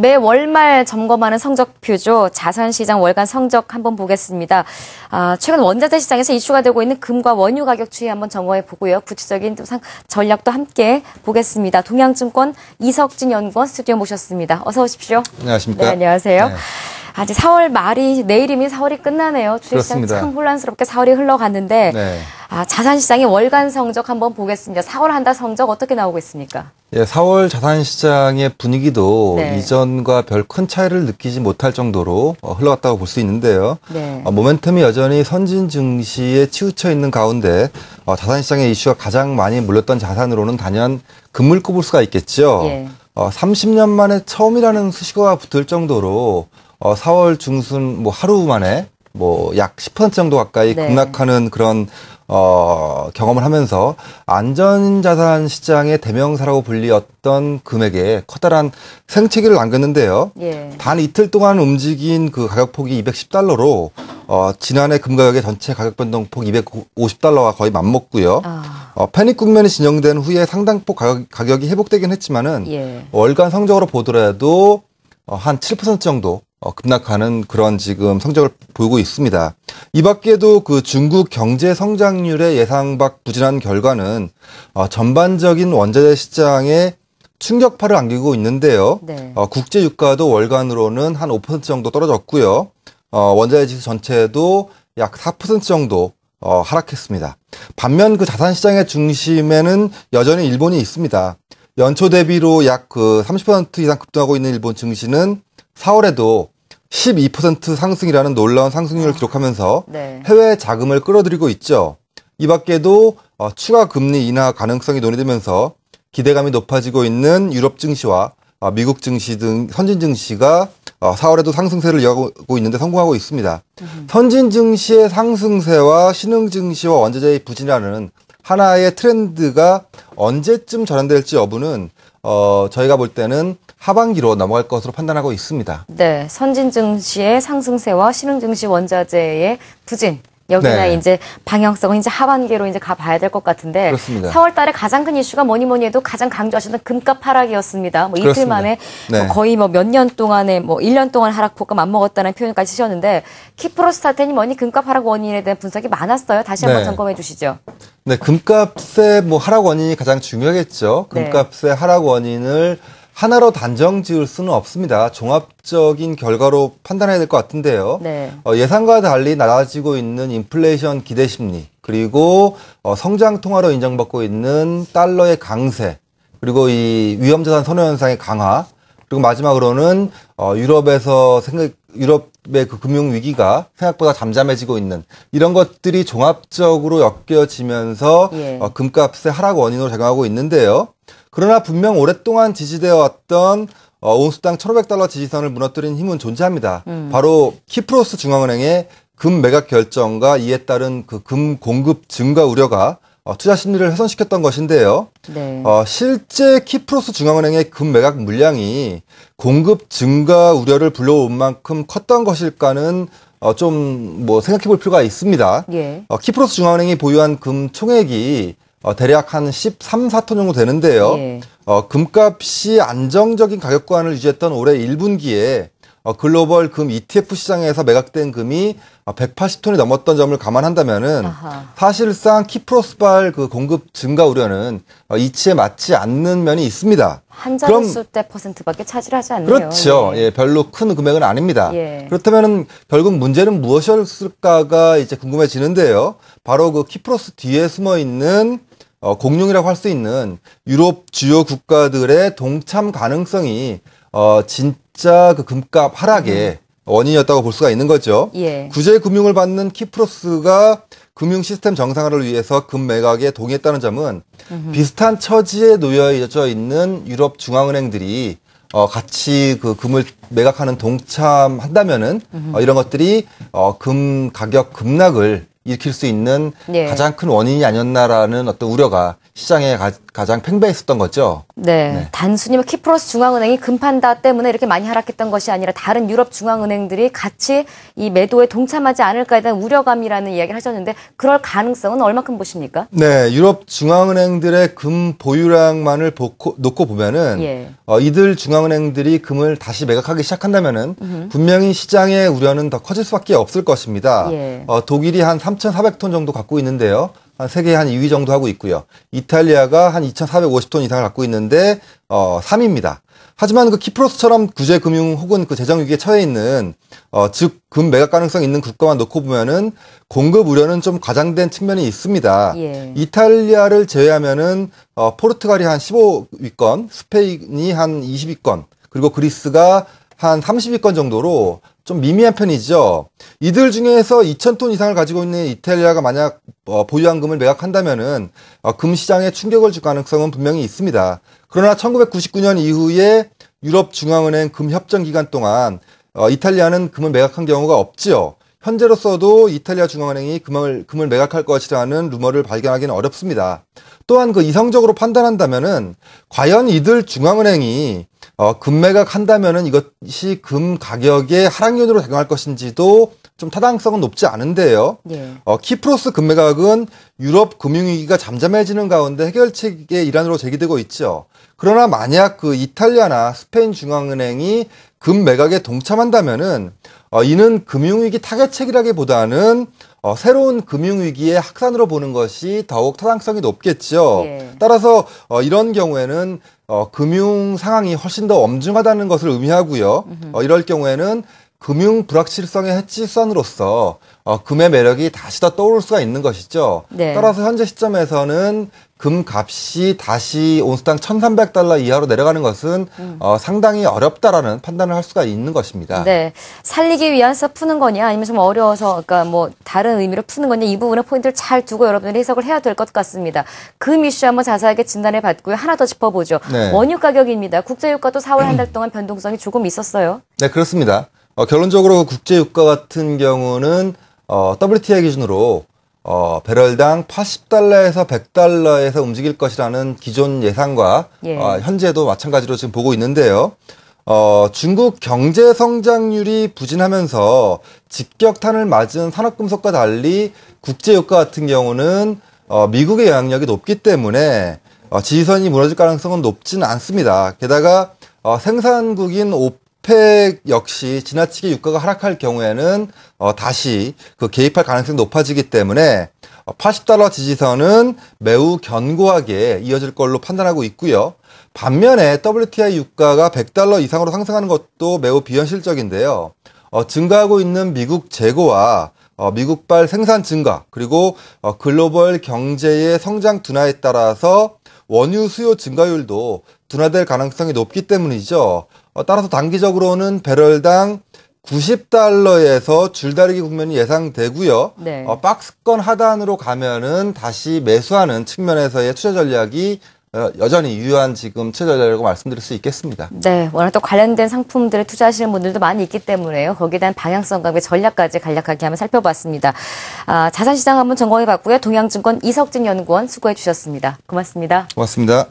매 월말 점검하는 성적표죠. 자산시장 월간 성적 한번 보겠습니다. 최근 원자재 시장에서 이슈가 되고 있는 금과 원유 가격 추이 한번 점검해 보고요. 구체적인 전략도 함께 보겠습니다. 동양증권 이석진 연구원 스튜디오 모셨습니다. 어서 오십시오. 안녕하십니까. 네, 안녕하세요. 네. 이제 4월 말이 내일이면 4월이 끝나네요. 주식시장 참 혼란스럽게 4월이 흘러갔는데 네. 자산시장의 월간 성적 한번 보겠습니다. 4월 한 달 성적 어떻게 나오고 있습니까? 예, 4월 자산시장의 분위기도 네. 이전과 별 큰 차이를 느끼지 못할 정도로 흘러갔다고 볼 수 있는데요. 네. 모멘텀이 여전히 선진 증시에 치우쳐 있는 가운데 자산시장의 이슈가 가장 많이 몰렸던 자산으로는 단연 금을 꼽을 수가 있겠죠. 예. 30년 만에 처음이라는 수식어가 붙을 정도로 4월 중순 하루 만에 약 10% 정도 가까이 네. 급락하는 그런 경험을 하면서 안전자산 시장의 대명사라고 불리었던 금액에 커다란 생채기를 남겼는데요. 예. 단 이틀 동안 움직인 그 가격폭이 210달러로 지난해 금 가격의 전체 가격 변동폭 250달러와 거의 맞먹고요. 패닉 국면이 진영된 후에 상당폭 가격이 회복되긴 했지만은 예. 월간 성적으로 보더라도 한 7% 정도 급락하는 그런 지금 성적을 보이고 있습니다. 이 밖에도 그 중국 경제 성장률의 예상 밖 부진한 결과는 전반적인 원자재 시장에 충격파를 안기고 있는데요. 네. 국제 유가도 월간으로는 한 5% 정도 떨어졌고요. 원자재 지수 전체도 약 4% 정도 하락했습니다. 반면 그 자산 시장의 중심에는 여전히 일본이 있습니다. 연초 대비로 약 30% 이상 급등하고 있는 일본 증시는 4월에도 12% 상승이라는 놀라운 상승률을 기록하면서 네. 해외 자금을 끌어들이고 있죠. 이 밖에도 추가 금리 인하 가능성이 논의되면서 기대감이 높아지고 있는 유럽 증시와 미국 증시 등 선진 증시가 4월에도 상승세를 이어가고 있는데 성공하고 있습니다. 선진 증시의 상승세와 신흥 증시와 원자재의 부진이라는 하나의 트렌드가 언제쯤 전환될지 여부는 저희가 볼 때는 하반기로 넘어갈 것으로 판단하고 있습니다. 네, 선진 증시의 상승세와 신흥 증시 원자재의 부진. 여기나 네. 이제 방향성은 이제 하반기로 이제 가봐야 될 것 같은데. 그렇습니다. 4월 달에 가장 큰 이슈가 뭐니 해도 가장 강조하셨던 금값 하락이었습니다. 이틀 그렇습니다. 만에 네. 거의 몇 년 동안에 1년 동안 하락폭과 맞먹었다는 표현까지 쓰셨는데 키프로스타트니 뭐니 금값 하락 원인에 대한 분석이 많았어요. 다시 한번 네. 점검해 주시죠. 네, 금값의 하락 원인이 가장 중요하겠죠. 네. 금값의 하락 원인을 하나로 단정 지을 수는 없습니다. 종합적인 결과로 판단해야 될 것 같은데요. 네. 예상과 달리 낮아지고 있는 인플레이션 기대 심리, 그리고 성장 통화로 인정받고 있는 달러의 강세, 그리고 이 위험자산 선호 현상의 강화, 그리고 마지막으로는 유럽의 그 금융 위기가 생각보다 잠잠해지고 있는 이런 것들이 종합적으로 엮여지면서 예. 금값의 하락 원인으로 작용하고 있는데요. 그러나 분명 오랫동안 지지되어 왔던 온수당 1,500달러 지지선을 무너뜨린 힘은 존재합니다. 바로 키프로스 중앙은행의 금 매각 결정과 이에 따른 그 금 공급 증가 우려가 투자 심리를 훼손시켰던 것인데요. 네. 실제 키프로스 중앙은행의 금 매각 물량이 공급 증가 우려를 불러올 만큼 컸던 것일까는 좀 생각해 볼 필요가 있습니다. 예. 키프로스 중앙은행이 보유한 금 총액이 대략 한 13, 4톤 정도 되는데요. 예. 금값이 안정적인 가격 구간을 유지했던 올해 1분기에 글로벌 금 ETF 시장에서 매각된 금이 180톤이 넘었던 점을 감안한다면은 아하. 사실상 키프로스발 그 공급 증가 우려는 이치에 맞지 않는 면이 있습니다. 한 자릿수 대 퍼센트밖에 차지하지 않네요. 그렇죠. 네. 예, 별로 큰 금액은 아닙니다. 예. 그렇다면은 결국 문제는 무엇이었을까가 이제 궁금해지는데요. 바로 그 키프로스 뒤에 숨어 있는 공룡이라고 할 수 있는 유럽 주요 국가들의 동참 가능성이 진짜 그 금값 하락의 원인이었다고 볼 수가 있는 거죠. 예. 구제 금융을 받는 키프로스가 금융 시스템 정상화를 위해서 금 매각에 동의했다는 점은 비슷한 처지에 놓여져 있는 유럽 중앙은행들이 같이 그 금을 매각하는 동참한다면은 이런 것들이 금 가격 급락을 일으킬 수 있는 네. 가장 큰 원인이 아니었나라는 어떤 우려가 시장에 가장 팽배했었던 거죠. 네. 단순히 키프로스 중앙은행이 금판다 때문에 이렇게 많이 하락했던 것이 아니라 다른 유럽 중앙은행들이 같이 이 매도에 동참하지 않을까에 대한 우려감이라는 이야기를 하셨는데 그럴 가능성은 얼마큼 보십니까? 네, 유럽 중앙은행들의 금 보유량만을 놓고 보면은 예. 이들 중앙은행들이 금을 다시 매각하기 시작한다면은 분명히 시장의 우려는 더 커질 수밖에 없을 것입니다. 예. 독일이 한 3,400톤 정도 갖고 있는데요. 세계 한 2위 정도 하고 있고요. 이탈리아가 한 2,450톤 이상을 갖고 있는데 3위입니다. 하지만 그 키프로스처럼 구제 금융 혹은 그 재정 위기에 처해 있는 즉 금 매각 가능성 있는 국가만 놓고 보면은 공급 우려는 좀 과장된 측면이 있습니다. 예. 이탈리아를 제외하면은 포르투갈이 한 15위권, 스페인이 한 20위권, 그리고 그리스가 한 30위권 정도로 좀 미미한 편이죠. 이들 중에서 2,000톤 이상을 가지고 있는 이탈리아가 만약 보유한 금을 매각한다면은 금 시장에 충격을 줄 가능성은 분명히 있습니다. 그러나 1999년 이후에 유럽 중앙은행 금 협정 기간 동안 이탈리아는 금을 매각한 경우가 없지요. 현재로서도 이탈리아 중앙은행이 금을 매각할 것이라는 루머를 발견하기는 어렵습니다. 또한 그 이성적으로 판단한다면은 과연 이들 중앙은행이 금 매각한다면은 이것이 금 가격의 하락 요인으로 작용할 것인지도 좀 타당성은 높지 않은데요. 예. 키프로스 금 매각은 유럽 금융위기가 잠잠해지는 가운데 해결책의 일환으로 제기되고 있죠. 그러나 만약 그 이탈리아나 스페인 중앙은행이 금 매각에 동참한다면은 이는 금융위기 타겟책이라기보다는 새로운 금융위기의 확산으로 보는 것이 더욱 타당성이 높겠죠. 예. 따라서 이런 경우에는 금융 상황이 훨씬 더 엄중하다는 것을 의미하고요. 이럴 경우에는 금융 불확실성의 해치선으로서 금의 매력이 다시 더 떠오를 수가 있는 것이죠. 네. 따라서 현재 시점에서는 금 값이 다시 온스당 1,300달러 이하로 내려가는 것은 상당히 어렵다라는 판단을 할 수가 있는 것입니다. 네. 살리기 위해서 푸는 거냐 아니면 좀 어려워서 그러니까 뭐 다른 의미로 푸는 거냐 이 부분의 포인트를 잘 두고 여러분들이 해석을 해야 될 것 같습니다. 금 이슈 한번 자세하게 진단해 봤고요. 하나 더 짚어보죠. 네. 원유 가격입니다. 국제유가도 4월 한 달 동안 변동성이 조금 있었어요. 네, 그렇습니다. 결론적으로 국제유가 같은 경우는 WTI 기준으로 배럴당 80달러에서 100달러에서 움직일 것이라는 기존 예상과 예. 현재도 마찬가지로 지금 보고 있는데요. 중국 경제 성장률이 부진하면서 직격탄을 맞은 산업금속과 달리 국제유가 같은 경우는 미국의 영향력이 높기 때문에 지지선이 무너질 가능성은 높지는 않습니다. 게다가 생산국인 오펙 역시 지나치게 유가가 하락할 경우에는 다시 그 개입할 가능성이 높아지기 때문에 80달러 지지선은 매우 견고하게 이어질 걸로 판단하고 있고요. 반면에 WTI 유가가 100달러 이상으로 상승하는 것도 매우 비현실적인데요. 증가하고 있는 미국 재고와 미국발 생산 증가 그리고 글로벌 경제의 성장 둔화에 따라서 원유 수요 증가율도 둔화될 가능성이 높기 때문이죠. 따라서 단기적으로는 배럴당 90달러에서 줄다리기 국면이 예상되고요. 네. 박스권 하단으로 가면은 다시 매수하는 측면에서의 투자 전략이 여전히 유효한 지금 투자 전략이라고 말씀드릴 수 있겠습니다. 네, 워낙 또 관련된 상품들에 투자하시는 분들도 많이 있기 때문에요. 거기에 대한 방향성과 전략까지 간략하게 한번 살펴봤습니다. 자산시장 한번 점검해봤고요. 동양증권 이석진 연구원 수고해 주셨습니다. 고맙습니다. 고맙습니다.